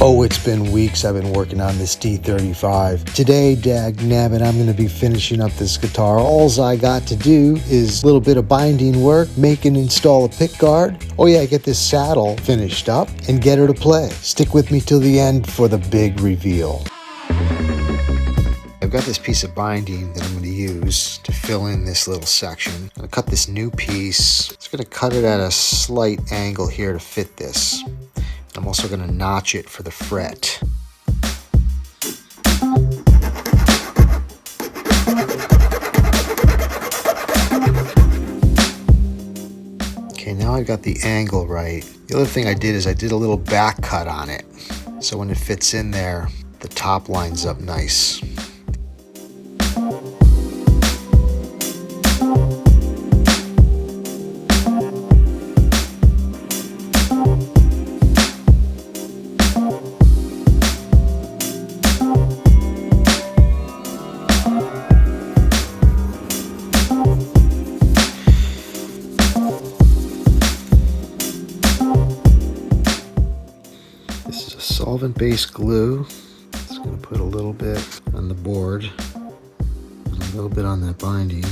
Oh, it's been weeks I've been working on this D35. Today, dagnabbit, I'm going to be finishing up this guitar. Alls I got to do is a little bit of binding work, make and install a pickguard. Oh yeah, get this saddle finished up and get her to play. Stick with me till the end for the big reveal. I've got this piece of binding that I'm going to use to fill in this little section. I'm going to cut this new piece. I'm just going to cut it at a slight angle here to fit this. I'm also going to notch it for the fret. Okay, now I've got the angle right. The other thing I did is I did a little back cut on it. So when it fits in there, the top lines up nice. This is a solvent-based glue. Just going to put a little bit on the board and a little bit on that binding.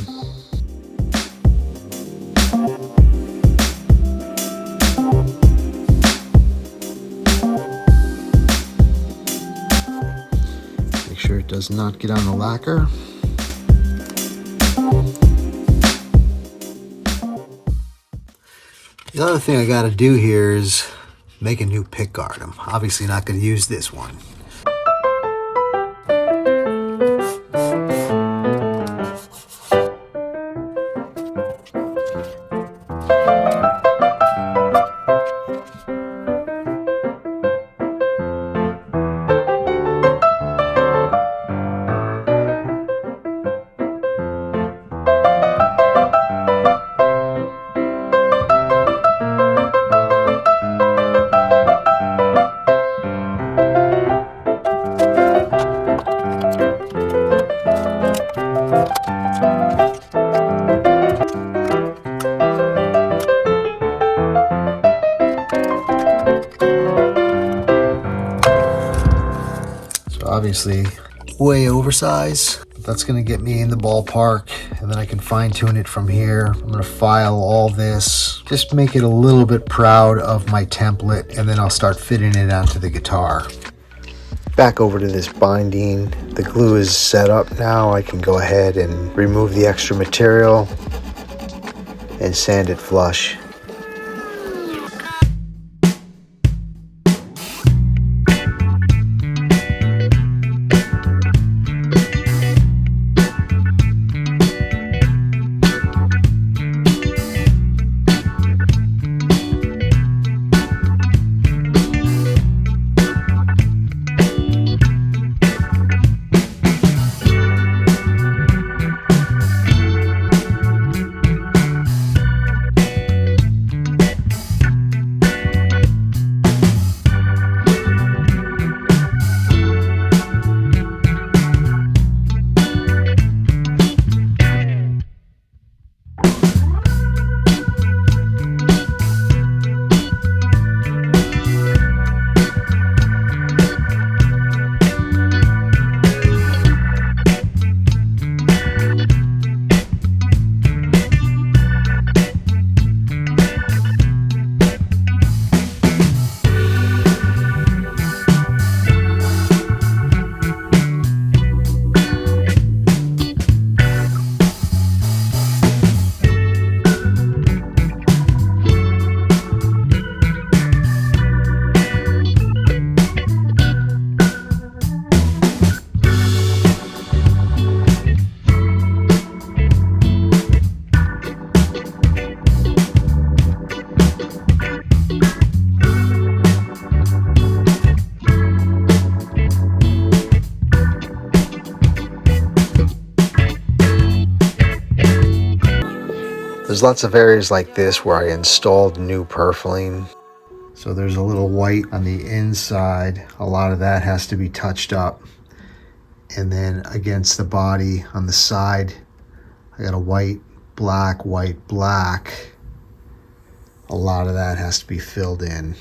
Make sure it does not get on the lacquer. The other thing I got to do here is make a new pickguard. I'm obviously not going to use this one. Obviously way oversized, but that's going to get me in the ballpark, and then I can fine tune it from here. I'm going to file all this, just make it a little bit proud of my template, and then I'll start fitting it onto the guitar. Back over to this binding. The glue is set up now. I can go ahead and remove the extra material and sand it flush. There's lots of areas like this where I installed new purfling. So there's a little white on the inside. A lot of that has to be touched up. And then against the body on the side, I got a white, black, white, black. A lot of that has to be filled in.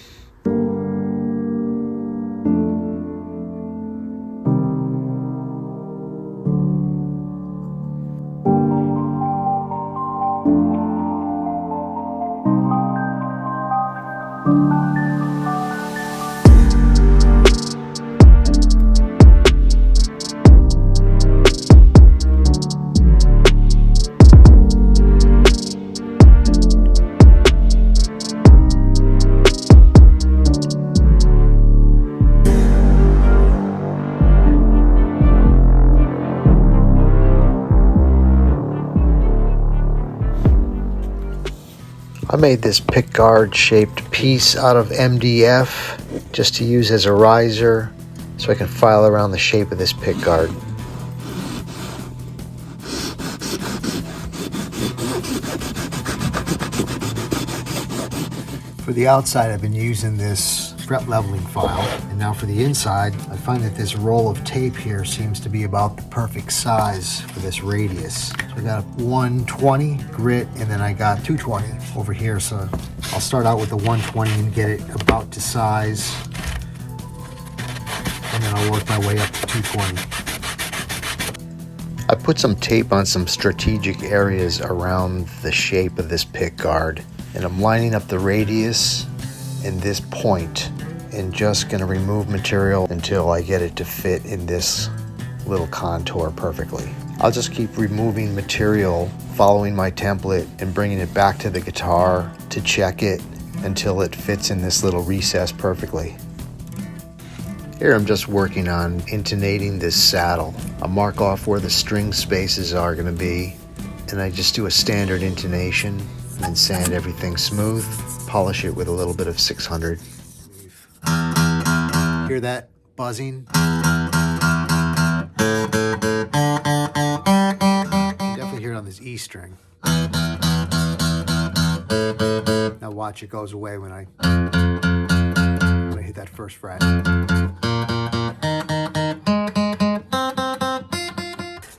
I made this pickguard shaped piece out of MDF just to use as a riser so I can file around the shape of this pickguard. For the outside, I've been using this fret leveling file, and now for the inside, I find that this roll of tape here seems to be about the perfect size for this radius. So I got a 120 grit, and then I got 220 over here, so I'll start out with the 120 and get it about to size, and then I'll work my way up to 220. I put some tape on some strategic areas around the shape of this pickguard, and I'm lining up the radius in this point and just going to remove material until I get it to fit in this little contour perfectly. I'll just keep removing material, following my template and bringing it back to the guitar to check it until it fits in this little recess perfectly. Here I'm just working on intonating this saddle. I'll mark off where the string spaces are going to be, and I just do a standard intonation and then sand everything smooth, polish it with a little bit of 600. Hear that buzzing? You can definitely hear it on this E string. Now watch, it goes away when I hit that first fret.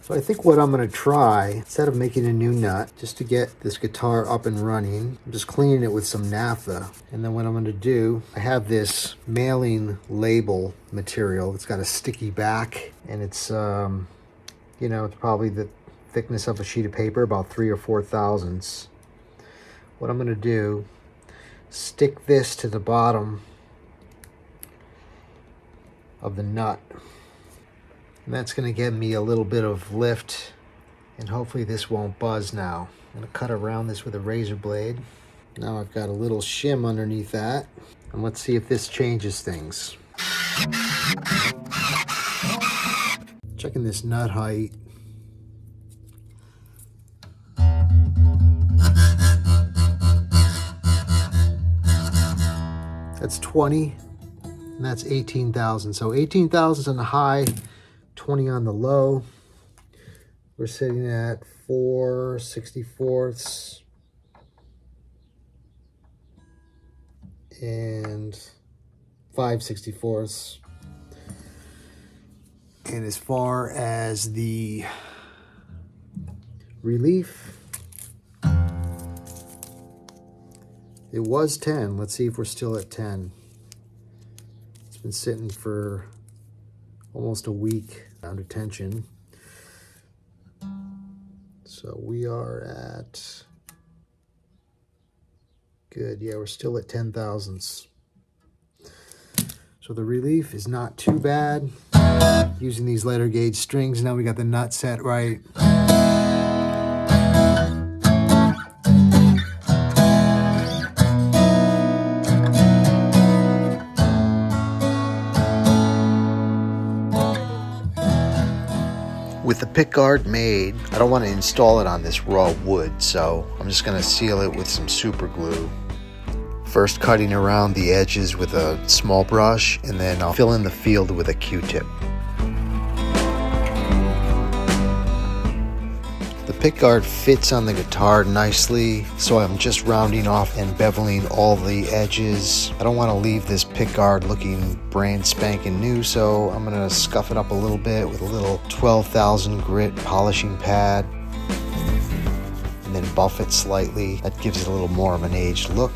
So I think what I'm going to try, instead of making a new nut, just to get this guitar up and running, I'm just cleaning it with some naphtha. And then what I'm going to do, I have this mailing label material. It's got a sticky back, and it's, you know, it's probably the thickness of a sheet of paper, about 3 or 4 thousandths. What I'm going to do, stick this to the bottom of the nut. And that's going to give me a little bit of lift, and hopefully this won't buzz now. I'm going to cut around this with a razor blade. Now I've got a little shim underneath that, and let's see if this changes things. Checking this nut height. That's 20, and that's 18,000. So 18,000 on the high, 20 on the low. We're sitting at 4/64 and 5/64. And as far as the relief, it was 10. Let's see if we're still at 10. It's been sitting for almost a week under tension. So we are at, good, yeah, we're still at 10 thousandths. So the relief is not too bad. Using these letter gauge strings, now we got the nut set right. With the pickguard made, I don't want to install it on this raw wood, so I'm just going to seal it with some super glue. First cutting around the edges with a small brush, and then I'll fill in the field with a Q-tip. The pickguard fits on the guitar nicely, so I'm just rounding off and beveling all the edges. I don't want to leave this pickguard looking brand spanking new, so I'm going to scuff it up a little bit with a little 12,000 grit polishing pad, and then buff it slightly. That gives it a little more of an aged look.